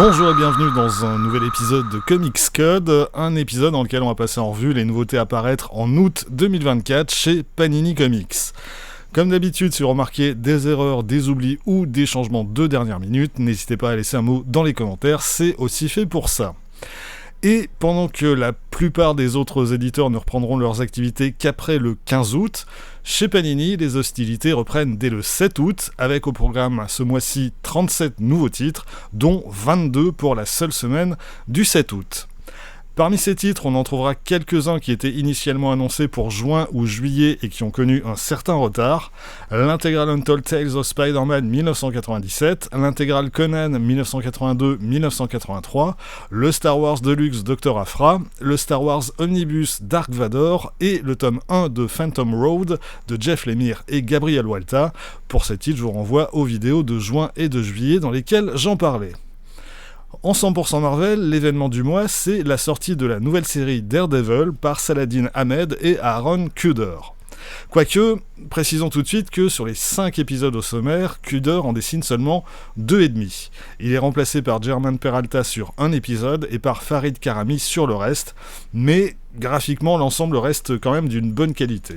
Bonjour et bienvenue dans un nouvel épisode de Comics Code, un épisode dans lequel on va passer en revue les nouveautés à paraître en août 2024 chez Panini Comics. Comme d'habitude, si vous remarquez des erreurs, des oublis ou des changements de dernière minute, n'hésitez pas à laisser un mot dans les commentaires, c'est aussi fait pour ça. Et pendant que la plupart des autres éditeurs ne reprendront leurs activités qu'après le 15 août, chez Panini, les hostilités reprennent dès le 7 août, avec au programme ce mois-ci 37 nouveaux titres, dont 22 pour la seule semaine du 7 août. Parmi ces titres, on en trouvera quelques-uns qui étaient initialement annoncés pour juin ou juillet et qui ont connu un certain retard. L'intégrale Untold Tales of Spider-Man 1997, l'intégrale Conan 1982-1983, le Star Wars Deluxe Dr. Aphra, le Star Wars Omnibus Dark Vador et le tome 1 de Phantom Road de Jeff Lemire et Gabriel Walta. Pour ces titres, je vous renvoie aux vidéos de juin et de juillet dans lesquelles j'en parlais. En 100% Marvel, l'événement du mois, c'est la sortie de la nouvelle série Daredevil par Saladin Ahmed et Aaron Kuder. Quoique, précisons tout de suite que sur les 5 épisodes au sommaire, Kuder en dessine seulement 2,5. Il est remplacé par Germán Peralta sur un épisode et par Farid Karami sur le reste, mais graphiquement l'ensemble reste quand même d'une bonne qualité.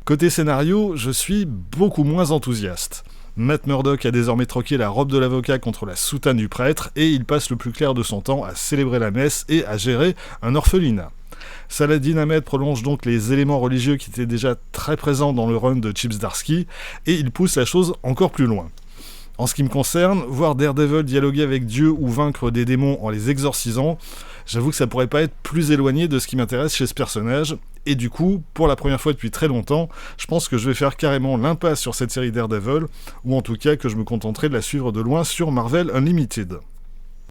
Côté scénario, je suis beaucoup moins enthousiaste. Matt Murdock a désormais troqué la robe de l'avocat contre la soutane du prêtre et il passe le plus clair de son temps à célébrer la messe et à gérer un orphelinat. Saladin Ahmed prolonge donc les éléments religieux qui étaient déjà très présents dans le run de Chip Zdarsky et il pousse la chose encore plus loin. En ce qui me concerne, voir Daredevil dialoguer avec Dieu ou vaincre des démons en les exorcisant, j'avoue que ça pourrait pas être plus éloigné de ce qui m'intéresse chez ce personnage, et du coup, pour la première fois depuis très longtemps, je pense que je vais faire carrément l'impasse sur cette série Daredevil, ou en tout cas que je me contenterai de la suivre de loin sur Marvel Unlimited.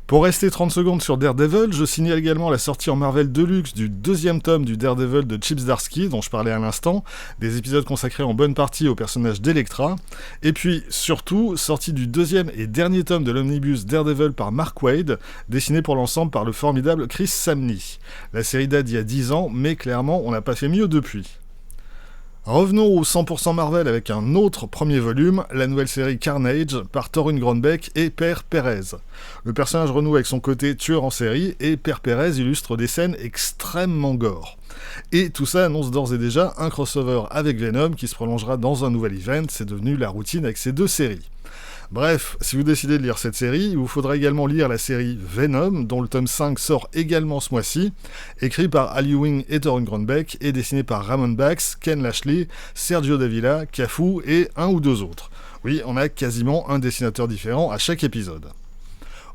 Pour rester 30 secondes sur Daredevil, je signale également la sortie en Marvel Deluxe du deuxième tome du Daredevil de Chip Zdarsky, dont je parlais à l'instant, des épisodes consacrés en bonne partie au personnage d'Elektra, et puis surtout, sortie du deuxième et dernier tome de l'omnibus Daredevil par Mark Waid, dessiné pour l'ensemble par le formidable Chris Samnee. La série date d'il y a 10 ans, mais clairement, on n'a pas fait mieux depuis. Revenons au 100% Marvel avec un autre premier volume, la nouvelle série Carnage par Torunn Grønbekk et Per Perez. Le personnage renoue avec son côté tueur en série et Per Perez illustre des scènes extrêmement gore. Et tout ça annonce d'ores et déjà un crossover avec Venom qui se prolongera dans un nouvel event, c'est devenu la routine avec ces deux séries. Bref, si vous décidez de lire cette série, il vous faudra également lire la série Venom, dont le tome 5 sort également ce mois-ci, écrit par Al Ewing et Torunn Grønbekk, et dessiné par Ramon Bax, Ken Lashley, Sergio Davila, Cafu et un ou deux autres. Oui, on a quasiment un dessinateur différent à chaque épisode.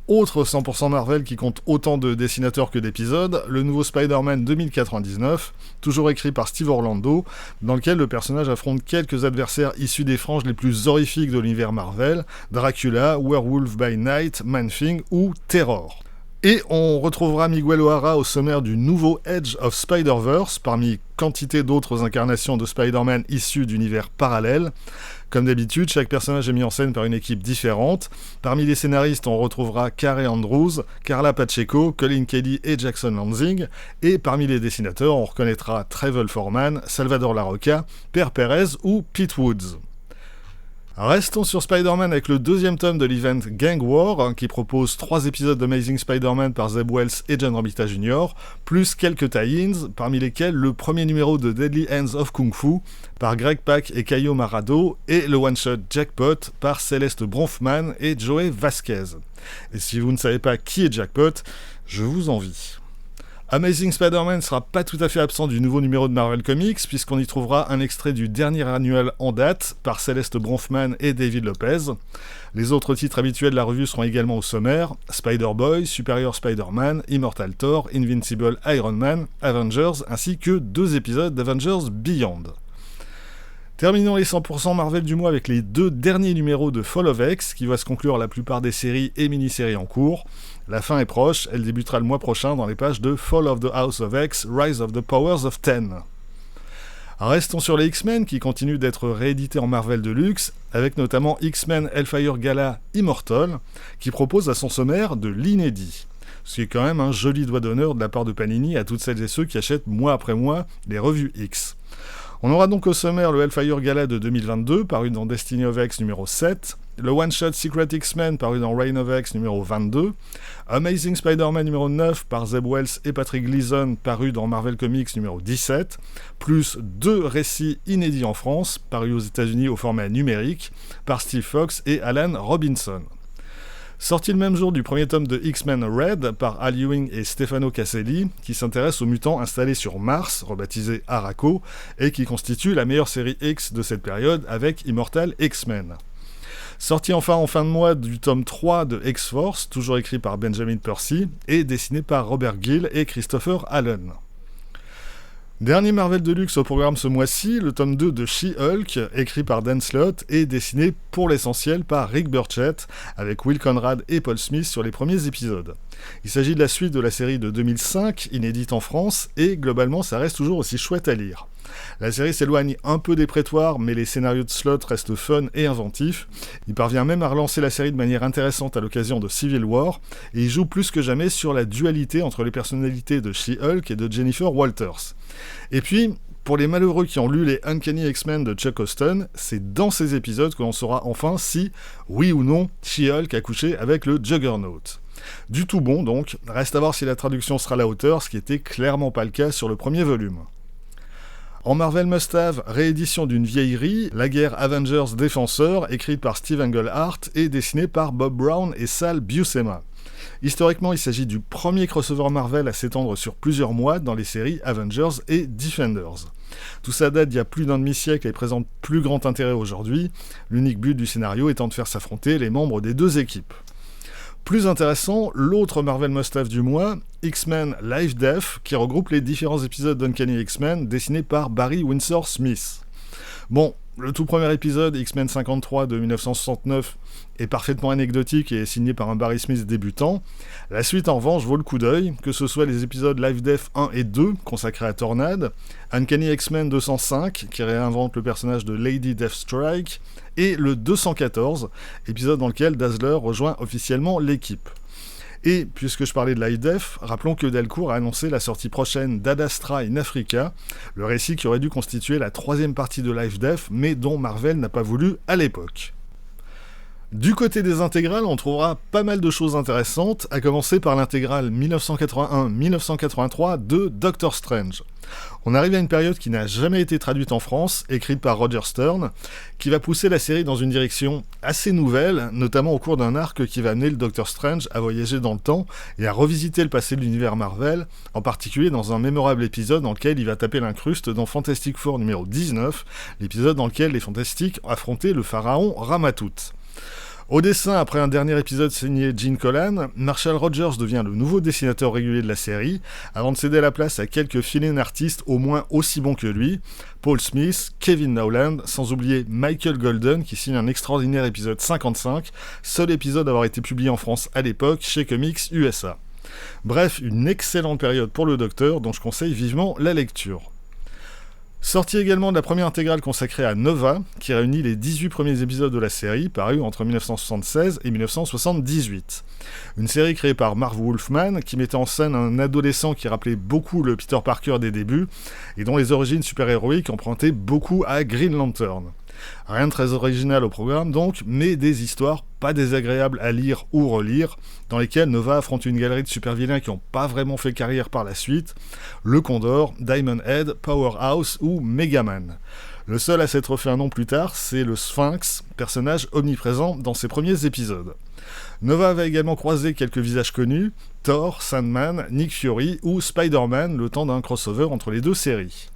Autre 100% Marvel qui compte autant de dessinateurs que d'épisodes, le nouveau Spider-Man 2099, toujours écrit par Steve Orlando, dans lequel le personnage affronte quelques adversaires issus des franges les plus horrifiques de l'univers Marvel, Dracula, Werewolf by Night, Man-Thing ou Terror. Et on retrouvera Miguel O'Hara au sommaire du nouveau Edge of Spider-Verse, parmi quantité d'autres incarnations de Spider-Man issues d'univers parallèles. Comme d'habitude, chaque personnage est mis en scène par une équipe différente. Parmi les scénaristes, on retrouvera Carey Andrews, Carla Pacheco, Colin Kelly et Jackson Lanzing. Et parmi les dessinateurs, on reconnaîtra Travel Foreman, Salvador Larroca, Per Perez ou Pete Woods. Restons sur Spider-Man avec le deuxième tome de l'event Gang War, qui propose 3 épisodes d'Amazing Spider-Man par Zeb Wells et John Romita Jr., plus quelques tie-ins, parmi lesquels le premier numéro de Deadly Hands of Kung Fu par Greg Pak et Caio Marado, et le one-shot Jackpot par Céleste Bronfman et Joey Vasquez. Et si vous ne savez pas qui est Jackpot, je vous envie. Amazing Spider-Man ne sera pas tout à fait absent du nouveau numéro de Marvel Comics, puisqu'on y trouvera un extrait du dernier annuel en date, par Céleste Bronfman et David Lopez. Les autres titres habituels de la revue seront également au sommaire, Spider-Boy, Superior Spider-Man, Immortal Thor, Invincible Iron Man, Avengers, ainsi que 2 épisodes d'Avengers Beyond. Terminons les 100% Marvel du mois avec les 2 derniers numéros de Fall of X, qui va se conclure la plupart des séries et mini-séries en cours. La fin est proche, elle débutera le mois prochain dans les pages de Fall of the House of X, Rise of the Powers of Ten. Restons sur les X-Men qui continuent d'être réédités en Marvel Deluxe, avec notamment X-Men Hellfire Gala Immortal, qui propose à son sommaire de l'inédit. Ce qui est quand même un joli doigt d'honneur de la part de Panini à toutes celles et ceux qui achètent mois après mois les revues X. On aura donc au sommaire le Hellfire Gala de 2022, paru dans Destiny of X numéro 7, le one-shot Secret X-Men paru dans Reign of X numéro 22, Amazing Spider-Man numéro 9 par Zeb Wells et Patrick Gleason paru dans Marvel Comics numéro 17, plus 2 récits inédits en France parus aux États-Unis au format numérique par Steve Fox et Alan Robinson. Sorti le même jour du premier tome de X-Men Red par Al Ewing et Stefano Caselli, qui s'intéresse aux mutants installés sur Mars, rebaptisé Arakko, et qui constitue la meilleure série X de cette période avec Immortal X-Men. Sorti enfin en fin de mois du tome 3 de X-Force, toujours écrit par Benjamin Percy, et dessiné par Robert Gill et Christopher Allen. Dernier Marvel de luxe au programme ce mois-ci, le tome 2 de She-Hulk, écrit par Dan Slott et dessiné pour l'essentiel par Rick Burchett, avec Will Conrad et Paul Smith sur les premiers épisodes. Il s'agit de la suite de la série de 2005, inédite en France, et globalement ça reste toujours aussi chouette à lire. La série s'éloigne un peu des prétoires, mais les scénarios de Slott restent fun et inventifs. Il parvient même à relancer la série de manière intéressante à l'occasion de Civil War, et il joue plus que jamais sur la dualité entre les personnalités de She-Hulk et de Jennifer Walters. Et puis, pour les malheureux qui ont lu les Uncanny X-Men de Chuck Austen, c'est dans ces épisodes que l'on saura enfin si, oui ou non, She-Hulk a couché avec le Juggernaut. Du tout bon donc, reste à voir si la traduction sera à la hauteur, ce qui était clairement pas le cas sur le premier volume. En Marvel Must-Have, réédition d'une vieillerie, la guerre Avengers Défenseurs, écrite par Steve Englehart et dessinée par Bob Brown et Sal Buscema. Historiquement, il s'agit du premier crossover Marvel à s'étendre sur plusieurs mois dans les séries Avengers et Defenders. Tout ça date d'il y a plus d'un demi-siècle et présente plus grand intérêt aujourd'hui, l'unique but du scénario étant de faire s'affronter les membres des deux équipes. Plus intéressant, l'autre Marvel Must-Have du mois, X-Men Live Death, qui regroupe les différents épisodes d'Uncanny X-Men dessinés par Barry Windsor Smith. Bon, le tout premier épisode, X-Men 53 de 1969, est parfaitement anecdotique et est signé par un Barry Smith débutant. La suite, en revanche, vaut le coup d'œil, que ce soit les épisodes Live Death 1 et 2, consacrés à Tornade, Uncanny X-Men 205, qui réinvente le personnage de Lady Deathstrike, et le 214, épisode dans lequel Dazzler rejoint officiellement l'équipe. Et, puisque je parlais de Live Death, rappelons que Delcourt a annoncé la sortie prochaine d'Ad Astra in Africa, le récit qui aurait dû constituer la troisième partie de Live Death, mais dont Marvel n'a pas voulu à l'époque. Du côté des intégrales, on trouvera pas mal de choses intéressantes, à commencer par l'intégrale 1981-1983 de Doctor Strange. On arrive à une période qui n'a jamais été traduite en France, écrite par Roger Stern, qui va pousser la série dans une direction assez nouvelle, notamment au cours d'un arc qui va amener le Doctor Strange à voyager dans le temps et à revisiter le passé de l'univers Marvel, en particulier dans un mémorable épisode dans lequel il va taper l'incruste dans Fantastic Four numéro 19, l'épisode dans lequel les Fantastiques affrontaient le pharaon Ramatout. Au dessin, après un dernier épisode signé Gene Colan, Marshall Rogers devient le nouveau dessinateur régulier de la série, avant de céder la place à quelques fill-in artistes au moins aussi bons que lui, Paul Smith, Kevin Nowland, sans oublier Michael Golden qui signe un extraordinaire épisode 55, seul épisode à avoir été publié en France à l'époque chez Comics USA. Bref, une excellente période pour le Docteur dont je conseille vivement la lecture. Sortie également de la première intégrale consacrée à Nova, qui réunit les 18 premiers épisodes de la série, parus entre 1976 et 1978. Une série créée par Marv Wolfman, qui mettait en scène un adolescent qui rappelait beaucoup le Peter Parker des débuts, et dont les origines super-héroïques empruntaient beaucoup à Green Lantern. Rien de très original au programme donc, mais des histoires pas désagréables à lire ou relire, dans lesquelles Nova affronte une galerie de super-vilains qui n'ont pas vraiment fait carrière par la suite, le Condor, Diamond Head, Powerhouse ou Megaman. Le seul à s'être fait un nom plus tard, c'est le Sphinx, personnage omniprésent dans ses premiers épisodes. Nova va également croiser quelques visages connus, Thor, Sandman, Nick Fury ou Spider-Man, le temps d'un crossover entre les deux séries.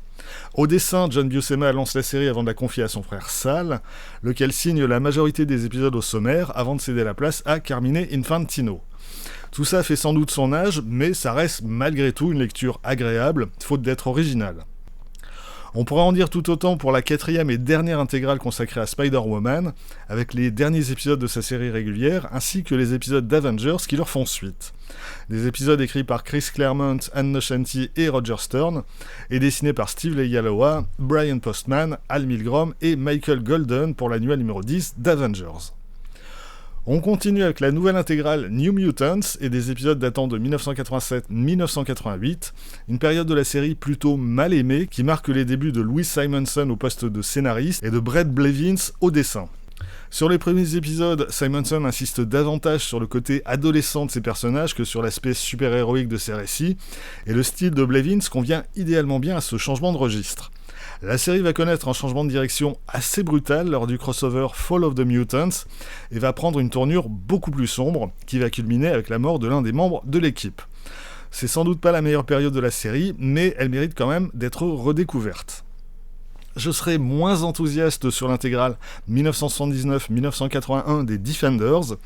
Au dessin, John Buscema lance la série avant de la confier à son frère Sal, lequel signe la majorité des épisodes au sommaire avant de céder la place à Carmine Infantino. Tout ça fait sans doute son âge, mais ça reste malgré tout une lecture agréable, faute d'être originale. On pourrait en dire tout autant pour la quatrième et dernière intégrale consacrée à Spider-Woman, avec les derniers épisodes de sa série régulière, ainsi que les épisodes d'Avengers qui leur font suite. Des épisodes écrits par Chris Claremont, Ann Nocenti et Roger Stern, et dessinés par Steve Leialoha, Brian Postman, Al Milgrom et Michael Golden pour l'annuel numéro 10 d'Avengers. On continue avec la nouvelle intégrale New Mutants et des épisodes datant de 1987-1988, une période de la série plutôt mal aimée qui marque les débuts de Louis Simonson au poste de scénariste et de Brett Blevins au dessin. Sur les premiers épisodes, Simonson insiste davantage sur le côté adolescent de ses personnages que sur l'aspect super-héroïque de ses récits, et le style de Blevins convient idéalement bien à ce changement de registre. La série va connaître un changement de direction assez brutal lors du crossover Fall of the Mutants, et va prendre une tournure beaucoup plus sombre, qui va culminer avec la mort de l'un des membres de l'équipe. C'est sans doute pas la meilleure période de la série, mais elle mérite quand même d'être redécouverte. Je serai moins enthousiaste sur l'intégrale 1979-1981 des Defenders,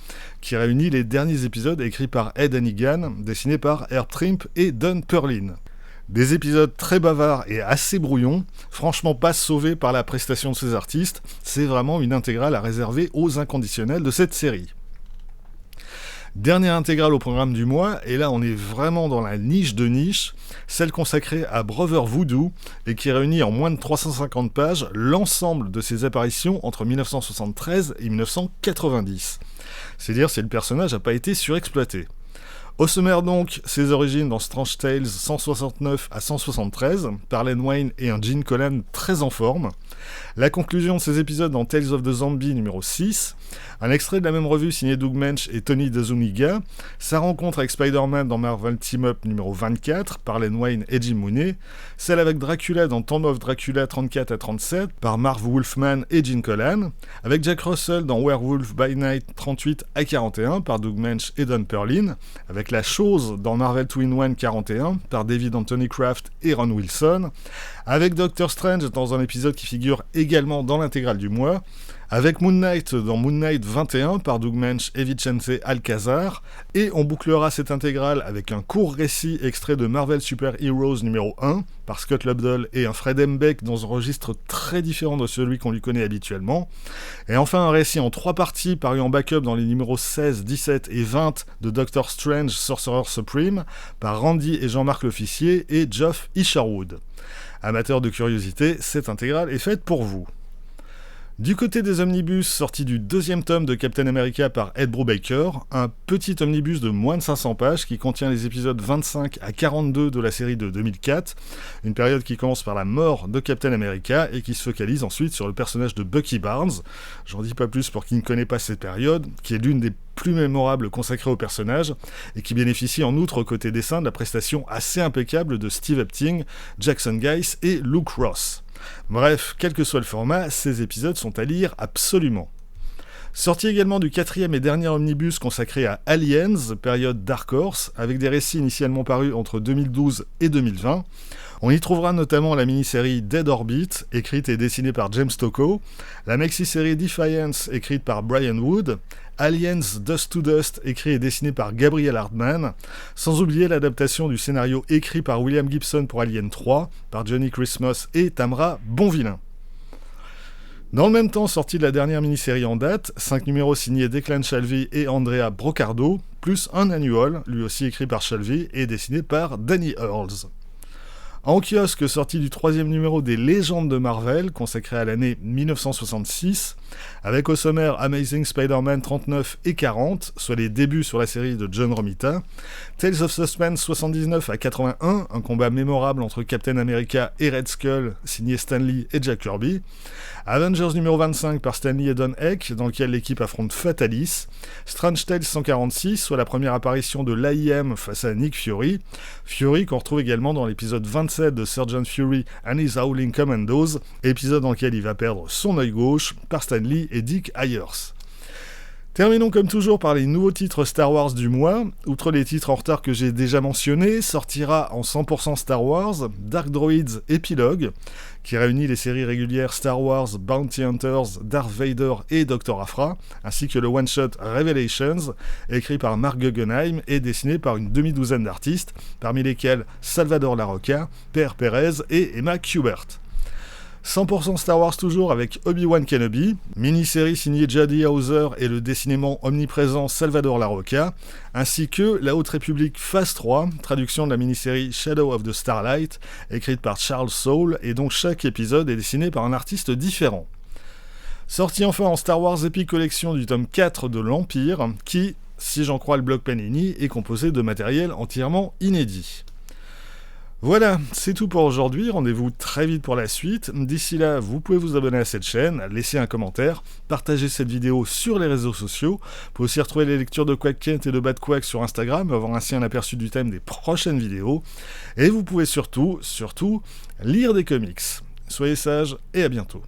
qui réunit les derniers épisodes écrits par Ed Hannigan, dessinés par Herb Trimpe et Don Perlin. Des épisodes très bavards et assez brouillons, franchement pas sauvés par la prestation de ces artistes, c'est vraiment une intégrale à réserver aux inconditionnels de cette série. Dernière intégrale au programme du mois, et là on est vraiment dans la niche de niche, celle consacrée à Brother Voodoo, et qui réunit en moins de 350 pages l'ensemble de ses apparitions entre 1973 et 1990. C'est dire si le personnage n'a pas été surexploité. Au sommaire donc, ses origines dans Strange Tales 169 à 173, par Len Wein et un Gene Colan très en forme, la conclusion de ces épisodes dans Tales of the Zombie numéro 6, un extrait de la même revue signé Doug Mensch et Tony DeZuniga, sa rencontre avec Spider-Man dans Marvel Team Up numéro 24 par Len Wein et Jim Mooney, celle avec Dracula dans Tomb of Dracula 34 à 37 par Marv Wolfman et Gene Colan, avec Jack Russell dans Werewolf by Night 38 à 41 par Doug Mensch et Don Perlin, avec La Chose dans Marvel 2-in-1 41 par David Anthony Kraft et Ron Wilson, avec Doctor Strange dans un épisode qui figure également dans l'intégrale du mois, avec Moon Knight dans Moon Knight 21 par Doug Mensch et Vicente Alcazar, et on bouclera cette intégrale avec un court récit extrait de Marvel Super Heroes numéro 1 par Scott Lobdell et un Fred M. Beck dans un registre très différent de celui qu'on lui connaît habituellement, et enfin un récit en 3 parties paru en backup dans les numéros 16, 17 et 20 de Doctor Strange Sorcerer Supreme par Randy et Jean-Marc L'Officier et Geoff Isherwood. Amateurs de curiosité, cette intégrale est faite pour vous. Du côté des omnibus, sorti du 2e tome de Captain America par Ed Brubaker, un petit omnibus de moins de 500 pages qui contient les épisodes 25 à 42 de la série de 2004, une période qui commence par la mort de Captain America et qui se focalise ensuite sur le personnage de Bucky Barnes. J'en dis pas plus pour qui ne connaît pas cette période, qui est l'une des plus mémorables consacrées au personnage, et qui bénéficie en outre côté dessin de la prestation assez impeccable de Steve Epting, Jackson Guice et Luke Ross. Bref, quel que soit le format, ces épisodes sont à lire absolument. Sorti également du 4e et dernier omnibus consacré à Aliens, période Dark Horse, avec des récits initialement parus entre 2012 et 2020. On y trouvera notamment la mini-série Dead Orbit, écrite et dessinée par James Tocco, la maxi-série Defiance, écrite par Brian Wood, Aliens Dust to Dust, écrit et dessiné par Gabriel Hardman, sans oublier l'adaptation du scénario écrit par William Gibson pour Alien 3, par Johnny Christmas et Tamra Bonvillain. Dans le même temps, sortie de la dernière mini-série en date, 5 numéros signés Declan Shalvey et Andrea Brocardo, plus un annual, lui aussi écrit par Shalvey et dessiné par Danny Earls. En kiosque, sorti du 3e numéro des Légendes de Marvel, consacré à l'année 1966, avec au sommaire Amazing Spider-Man 39 et 40, soit les débuts sur la série de John Romita, Tales of Suspense 79 à 81, un combat mémorable entre Captain America et Red Skull, signé Stan Lee et Jack Kirby, Avengers numéro 25 par Stan Lee et Don Heck, dans lequel l'équipe affronte Fatalis, Strange Tales 146, soit la première apparition de l'AIM face à Nick Fury, Fury qu'on retrouve également dans l'épisode 27 de Sergeant Fury and His Howling Commandos, épisode dans lequel il va perdre son œil gauche par Stan Lee et Dick Ayers. Terminons comme toujours par les nouveaux titres Star Wars du mois. Outre les titres en retard que j'ai déjà mentionnés, sortira en 100% Star Wars Dark Droids Epilogue, qui réunit les séries régulières Star Wars, Bounty Hunters, Darth Vader et Dr. Aphra, ainsi que le one-shot Revelations, écrit par Mark Guggenheim et dessiné par une demi-douzaine d'artistes, parmi lesquels Salvador Larroca, Per Perez et Emma Kubert. 100% Star Wars toujours avec Obi-Wan Kenobi, mini-série signée Jody Hauser et le dessinément omniprésent Salvador Larroca, ainsi que La Haute République Phase 3, traduction de la mini-série Shadow of the Starlight, écrite par Charles Soule, et dont chaque épisode est dessiné par un artiste différent. Sorti enfin en Star Wars Epic Collection du tome 4 de l'Empire, qui, si j'en crois le blog Panini, est composé de matériel entièrement inédit. Voilà, c'est tout pour aujourd'hui, rendez-vous très vite pour la suite. D'ici là, vous pouvez vous abonner à cette chaîne, laisser un commentaire, partager cette vidéo sur les réseaux sociaux. Vous pouvez aussi retrouver les lectures de Quack Kent et de Bad Quack sur Instagram, avoir ainsi un aperçu du thème des prochaines vidéos. Et vous pouvez surtout lire des comics. Soyez sages et à bientôt.